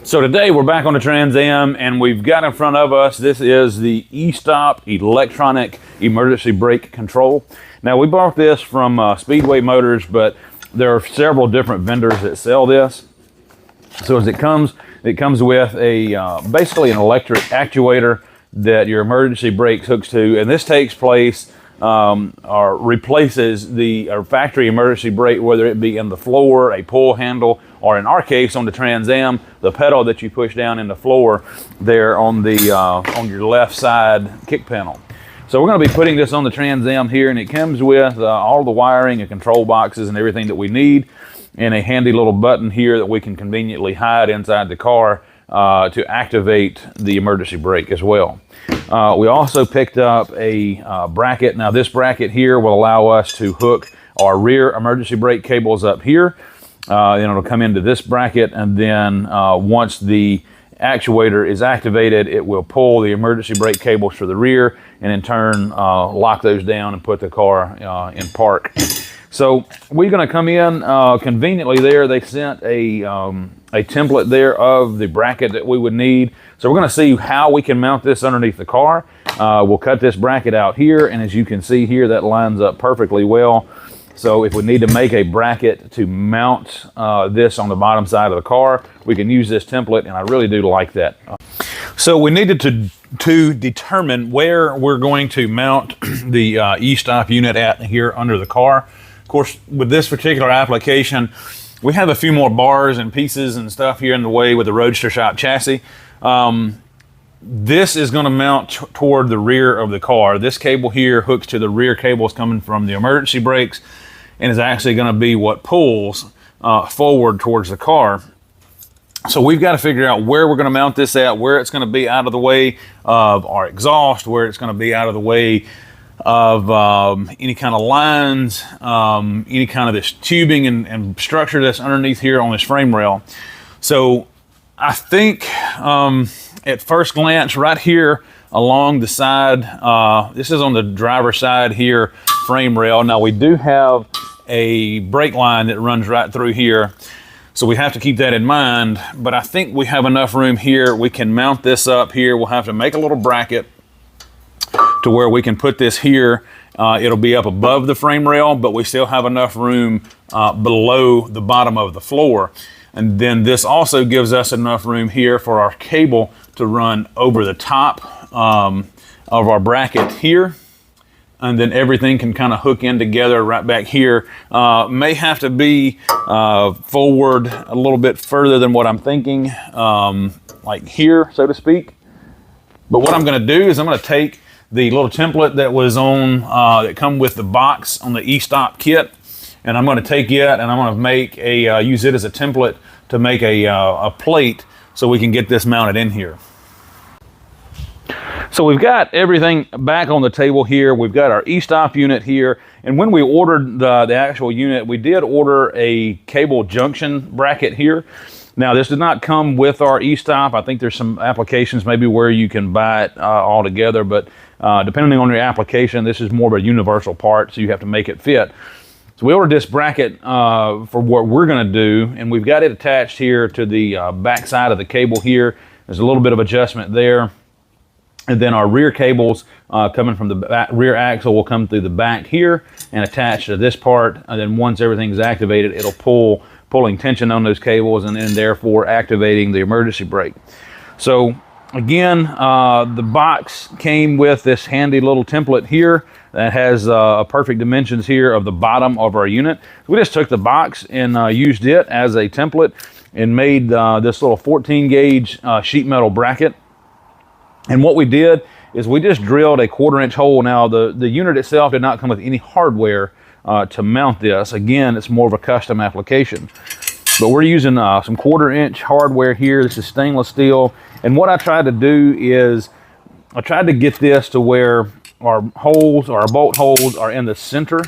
So today we're back on the Trans Am, and we've got in front of us, this is the e-stop electronic emergency brake control. Now we bought this from Speedway Motors, but there are several different vendors that sell this. So as it comes with a basically an electric actuator that your emergency brake hooks to, and this takes place or replaces the factory emergency brake, whether it be in the floor, a pull handle, or in our case on the Trans Am, the pedal that you push down in the floor there on the on your left side kick panel. So we're going to be putting this on the Trans Am here, and it comes with all the wiring and control boxes and everything that we need, and a handy little button here that we can conveniently hide inside the car to activate the emergency brake as well. We also picked up a bracket. Now this bracket here will allow us to hook our rear emergency brake cables up here. Then it'll come into this bracket, and then once the actuator is activated, it will pull the emergency brake cables for the rear, and in turn lock those down and put the car in park. So we're going to come in conveniently there. They sent a template there of the bracket that we would need. So we're going to see how we can mount this underneath the car. We'll cut this bracket out here, and as you can see here, that lines up perfectly well. So if we need to make a bracket to mount this on the bottom side of the car, we can use this template, and I really do like that. So we needed to determine where we're going to mount the e-stop unit at here under the car. Of course, with this particular application, we have a few more bars and pieces and stuff here in the way with the Roadster Shop chassis. This is going to mount toward the rear of the car. This cable here hooks to the rear cables coming from the emergency brakes, and is actually going to be what pulls forward towards the car. So we've got to figure out where we're going to mount this at, where it's going to be out of the way of our exhaust, where it's going to be out of the way of any kind of lines, any kind of this tubing and structure that's underneath here on this frame rail. So I think at first glance right here along the side, this is on the driver's side here, frame rail. Now we do have a brake line that runs right through here, so we have to keep that in mind, but I think we have enough room here. We can mount this up here. We'll have to make a little bracket to where we can put this here. It'll be up above the frame rail, but we still have enough room below the bottom of the floor. And then this also gives us enough room here for our cable to run over the top of our bracket here. And then everything can kind of hook in together right back here. May have to be forward a little bit further than what I'm thinking, like here, so to speak. But what I'm gonna do is I'm gonna take the little template that was on, that come with the box on the e-stop kit, and I'm going to take it and I'm going to make a use it as a template to make a plate so we can get this mounted in here. So we've got everything back on the table here. We've got our e-stop unit here, and when we ordered the actual unit, we did order a cable junction bracket here. Now this did not come with our e-stop. I think there's some applications maybe where you can buy it all together, but depending on your application, this is more of a universal part, so you have to make it fit. So we ordered this bracket for what we're going to do, and we've got it attached here to the back side of the cable here. There's a little bit of adjustment there. And then our rear cables coming from the rear axle will come through the back here and attach to this part. And then once everything's activated, it'll pulling tension on those cables, and then therefore activating the emergency brake. So again, the box came with this handy little template here that has perfect dimensions here of the bottom of our unit. So we just took the box and used it as a template and made this little 14 gauge sheet metal bracket. And what we did is we just drilled a 1/4 inch hole. Now the unit itself did not come with any hardware to mount this. Again, it's more of a custom application. But we're using some 1/4 inch hardware here. This is stainless steel. And what I tried to do is I tried to get this to where our holes, our bolt holes, are in the center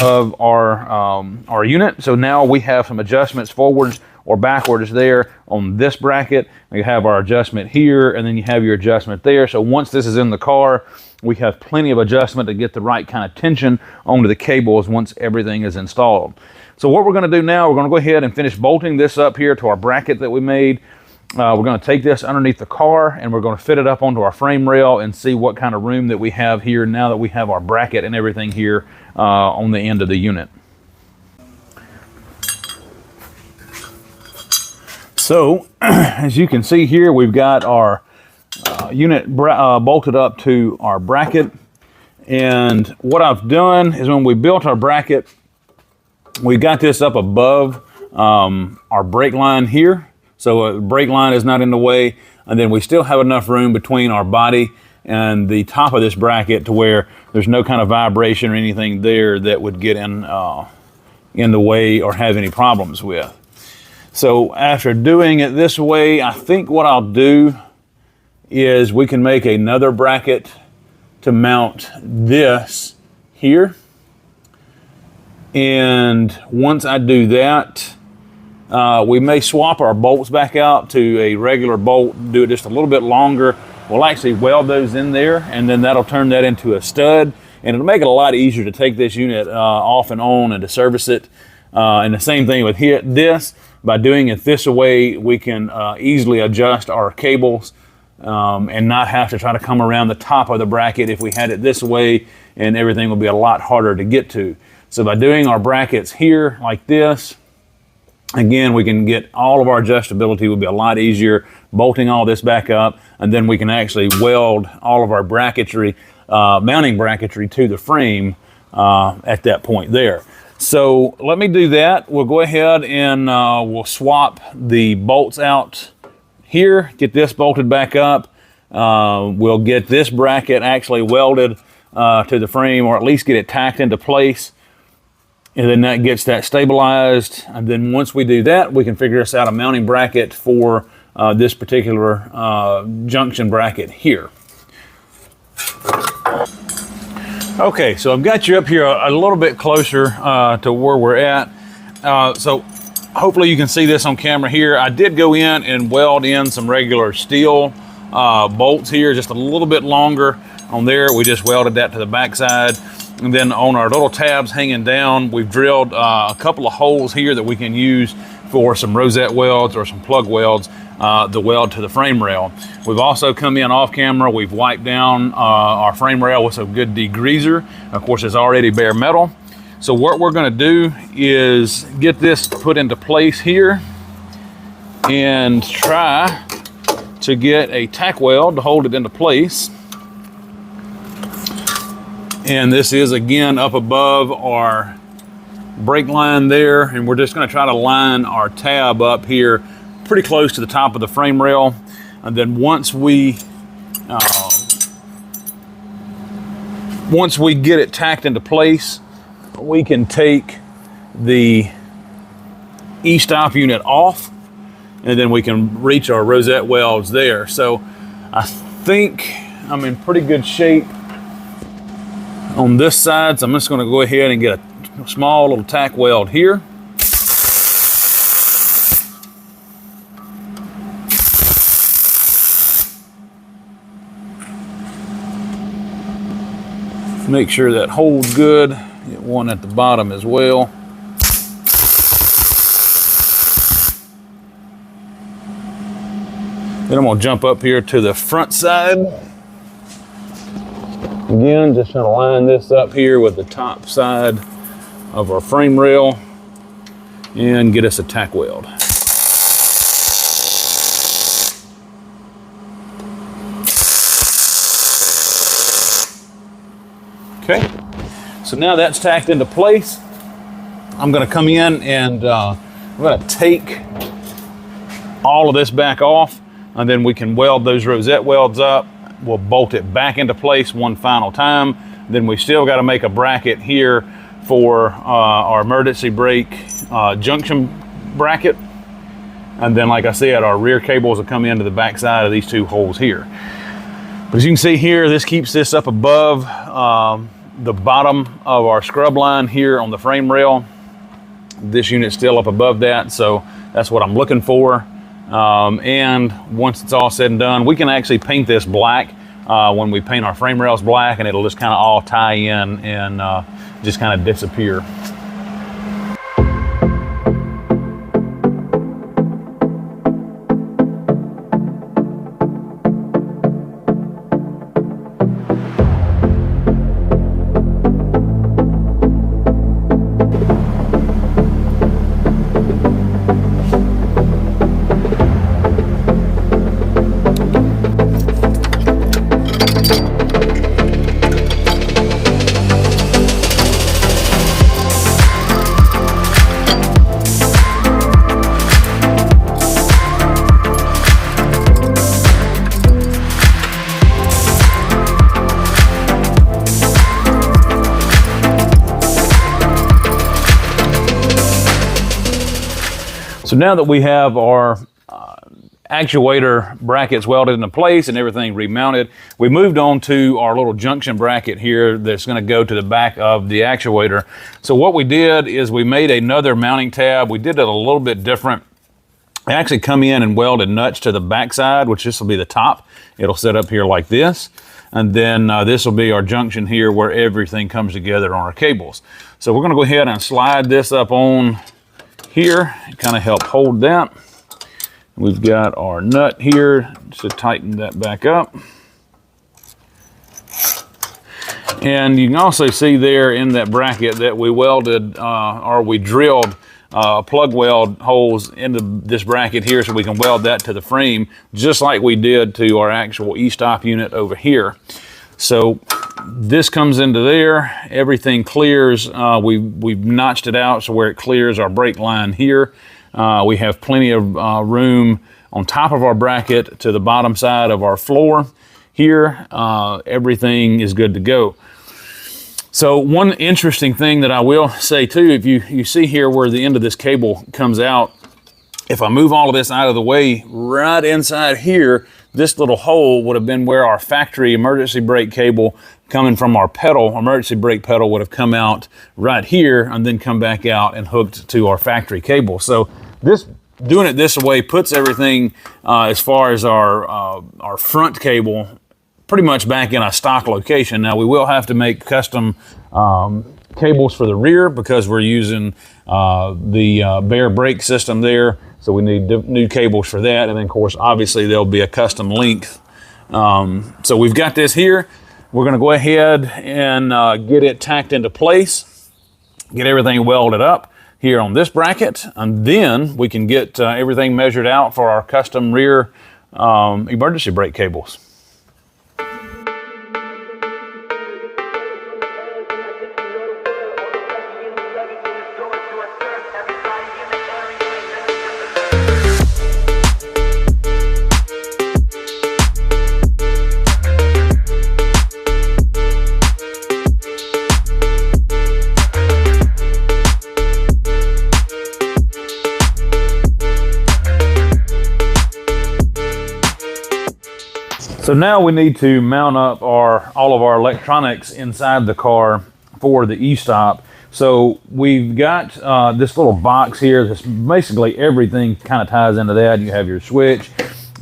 of our unit. So now we have some adjustments forwards or backwards there on this bracket. You have our adjustment here, and then you have your adjustment there. So once this is in the car, we have plenty of adjustment to get the right kind of tension onto the cables once everything is installed. So what we're going to do now, we're going to go ahead and finish bolting this up here to our bracket that we made. We're going to take this underneath the car and we're going to fit it up onto our frame rail and see what kind of room that we have here now that we have our bracket and everything here on the end of the unit. So as you can see here, we've got our unit bolted up to our bracket. And what I've done is when we built our bracket, we got this up above our brake line here. So the brake line is not in the way. And then we still have enough room between our body and the top of this bracket to where there's no kind of vibration or anything there that would get in the way or have any problems with. So after doing it this way, I think what I'll do is we can make another bracket to mount this here. And once I do that, we may swap our bolts back out to a regular bolt, do it just a little bit longer. We'll actually weld those in there, and then that'll turn that into a stud. And it'll make it a lot easier to take this unit off and on and to service it. And the same thing with this. By doing it this way, we can easily adjust our cables and not have to try to come around the top of the bracket if we had it this way, and everything will be a lot harder to get to. So by doing our brackets here like this, again, we can get all of our adjustability will be a lot easier, bolting all this back up, and then we can actually weld all of our bracketry, mounting bracketry to the frame at that point there. So let me do that. We'll go ahead and we'll swap the bolts out here, get this bolted back up. We'll get this bracket actually welded to the frame, or at least get it tacked into place. And then that gets that stabilized. And then once we do that, we can figure us out a mounting bracket for this particular junction bracket here. Okay, so I've got you up here a little bit closer to where we're at. So hopefully you can see this on camera here. I did go in and weld in some regular steel bolts here, just a little bit longer on there. We just welded that to the backside. And then on our little tabs hanging down, we've drilled a couple of holes here that we can use for some rosette welds or some plug welds, the weld to the frame rail. We've also come in off camera, we've wiped down our frame rail with some good degreaser. Of course, it's already bare metal. So what we're gonna do is get this put into place here and try to get a tack weld to hold it into place. And this is again up above our brake line there, and we're just going to try to line our tab up here pretty close to the top of the frame rail. And then once we get it tacked into place, we can take the e-stop unit off, and then we can reach our rosette welds there. So I think I'm in pretty good shape on this side, so I'm just going to go ahead and get a small little tack weld here. Make sure that holds good. Get one at the bottom as well. Then I'm going to jump up here to the front side. Again, just trying to line this up here with the top side of our frame rail and get us a tack weld. Okay, so now that's tacked into place. I'm going to come in and I'm going to take all of this back off, and then we can weld those rosette welds up. We'll bolt it back into place one final time. Then we still got to make a bracket here for our emergency brake junction bracket. And then, like I said, our rear cables will come into the back side of these two holes here. But as you can see here, this keeps this up above the bottom of our scrub line here on the frame rail. This unit's still up above that, so that's what I'm looking for. And once it's all said and done, we can actually paint this black when we paint our frame rails black, and it'll just kind of all tie in and just kind of disappear. So now that we have our actuator brackets welded into place and everything remounted, we moved on to our little junction bracket here that's going to go to the back of the actuator. So what we did is we made another mounting tab. We did it a little bit different. I actually come in and welded nuts to the back side, which this will be the top. It'll sit up here like this. And then this will be our junction here where everything comes together on our cables. So we're going to go ahead and slide this up on here and kind of help hold that. We've got our nut here to tighten that back up. And you can also see there in that bracket that we welded or we drilled plug weld holes into this bracket here so we can weld that to the frame just like we did to our actual e-stop unit over here. So this comes into there, everything clears. We've notched it out so where it clears our brake line here. We have plenty of room on top of our bracket to the bottom side of our floor here. Everything is good to go. So one interesting thing that I will say too, if you see here where the end of this cable comes out, if I move all of this out of the way, right inside here, this little hole would have been where our factory emergency brake cable coming from our pedal, emergency brake pedal, would have come out right here and then come back out and hooked to our factory cable. So doing it this way puts everything as far as our front cable pretty much back in a stock location. Now we will have to make custom cables for the rear because we're using the bare brake system there. So we need new cables for that. And then of course, obviously there'll be a custom length. So we've got this here. We're gonna go ahead and get it tacked into place, get everything welded up here on this bracket, and then we can get everything measured out for our custom rear emergency brake cables. So now we need to mount up all of our electronics inside the car for the e-stop. So we've got this little box here. That's basically everything kind of ties into that. You have your switch,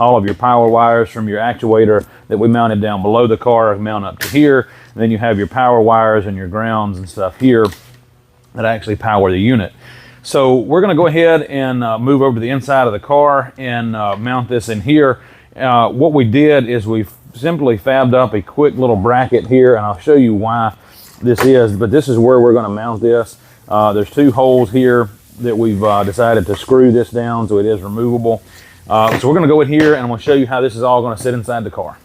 all of your power wires from your actuator that we mounted down below the car mount up to here. And then you have your power wires and your grounds and stuff here that actually power the unit. So we're going to go ahead and move over to the inside of the car and mount this in here. What we did is we simply fabbed up a quick little bracket here, and I'll show you why this is, but this is where we're going to mount this. There's two holes here that we've decided to screw this down so it is removable. So we're going to go in here and I'm going to show you how this is all going to sit inside the car.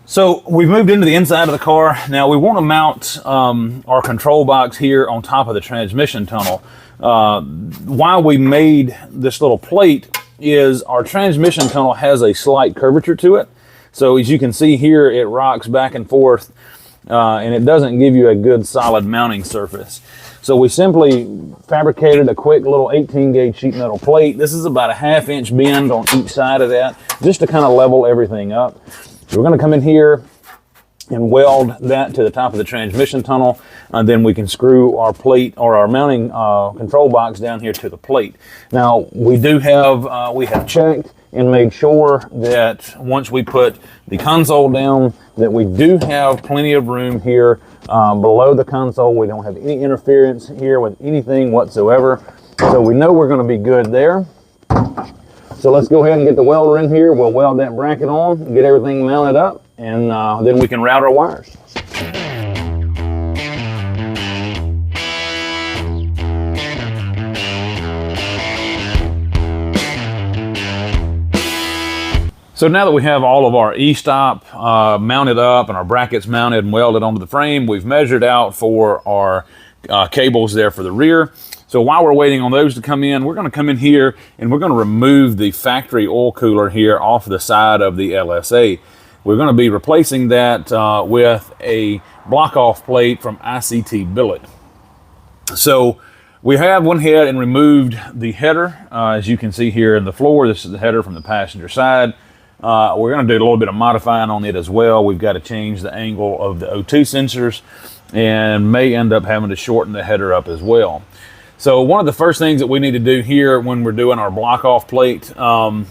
So we've moved into the inside of the car. Now we want to mount our control box here on top of the transmission tunnel. Why we made this little plate is our transmission tunnel has a slight curvature to it. So as you can see here, it rocks back and forth and it doesn't give you a good solid mounting surface. So we simply fabricated a quick little 18 gauge sheet metal plate. This is about a 1/2 inch bend on each side of that, just to kind of level everything up. So we're going to come in here and weld that to the top of the transmission tunnel, and then we can screw our plate or our mounting control box down here to the plate. Now we do have we have checked and made sure that once we put the console down that we do have plenty of room here below the console. We don't have any interference here with anything whatsoever, so we know we're going to be good there. So let's go ahead and get the welder in here. We'll weld that bracket on, get everything mounted up, and then we can route our wires. So now that we have all of our e-stop mounted up and our brackets mounted and welded onto the frame, we've measured out for our cables there for the rear. So while we're waiting on those to come in, we're going to come in here and we're going to remove the factory oil cooler here off the side of the LSA. We're going to be replacing that with a block-off plate from ICT Billet. So We have went ahead and removed the header. As you can see here in the floor, this is the header from the passenger side. We're going to do a little bit of modifying on it as well. We've got to change the angle of the O2 sensors and may end up having to shorten the header up as well. So one of the first things that we need to do here when we're doing our block off plate, we're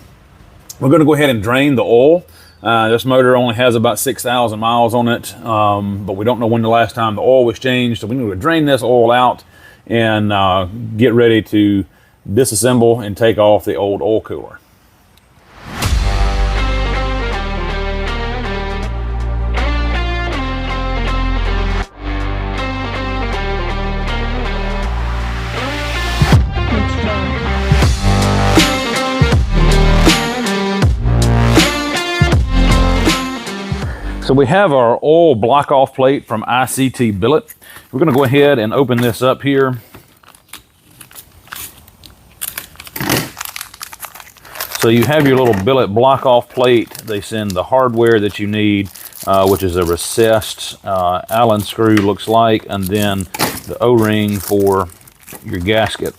going to go ahead and drain the oil. This motor only has about 6,000 miles on it, but we don't know when the last time the oil was changed. So we need to drain this oil out and get ready to disassemble and take off the old oil cooler. So we have our oil block off plate from ICT Billet. We're going to go ahead and open this up here. So you have your little billet block off plate. They send the hardware that you need, which is a recessed Allen screw, looks like, and then the O-ring for your gasket.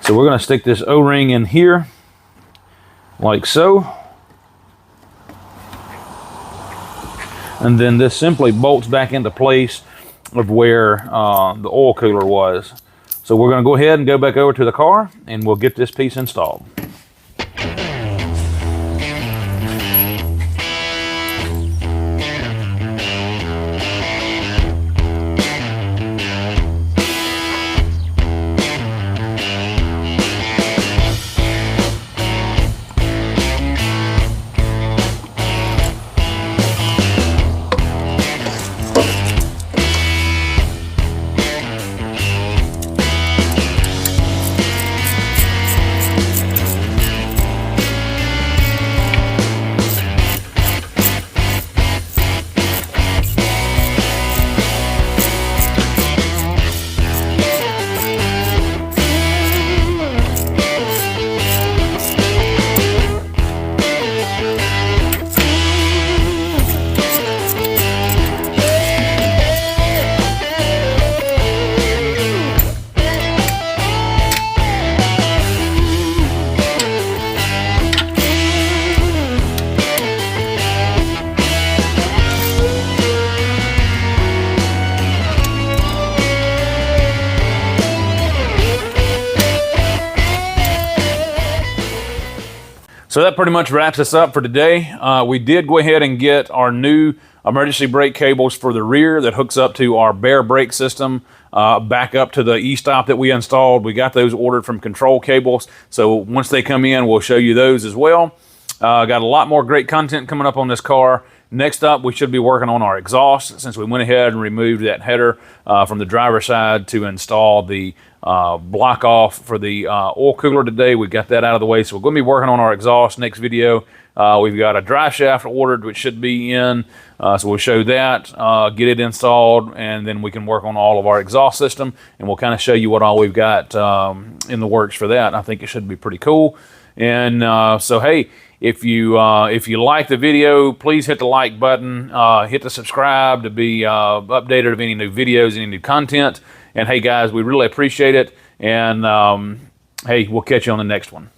So we're going to stick this O-ring in here, like so. And then this simply bolts back into place of where the oil cooler was. So we're going to go ahead and go back over to the car and we'll get this piece installed. So that pretty much wraps us up for today. We did go ahead and get our new emergency brake cables for the rear that hooks up to our bare brake system, back up to the e-stop that we installed. We got those ordered from Control Cables. So once they come in, we'll show you those as well. Got a lot more great content coming up on this car. Next up, we should be working on our exhaust, since we went ahead and removed that header from the driver's side to install the block off for the oil cooler today. We got that out of the way, so we're going to be working on our exhaust next video. We've got a drive shaft ordered, which should be in, so we'll show that, get it installed, and then we can work on all of our exhaust system, and we'll kind of show you what all we've got in the works for that. I think it should be pretty cool. And so hey, if you like the video, please hit the like button, hit the subscribe to be updated of any new videos, any new content. And hey guys, we really appreciate it. And hey, we'll catch you on the next one.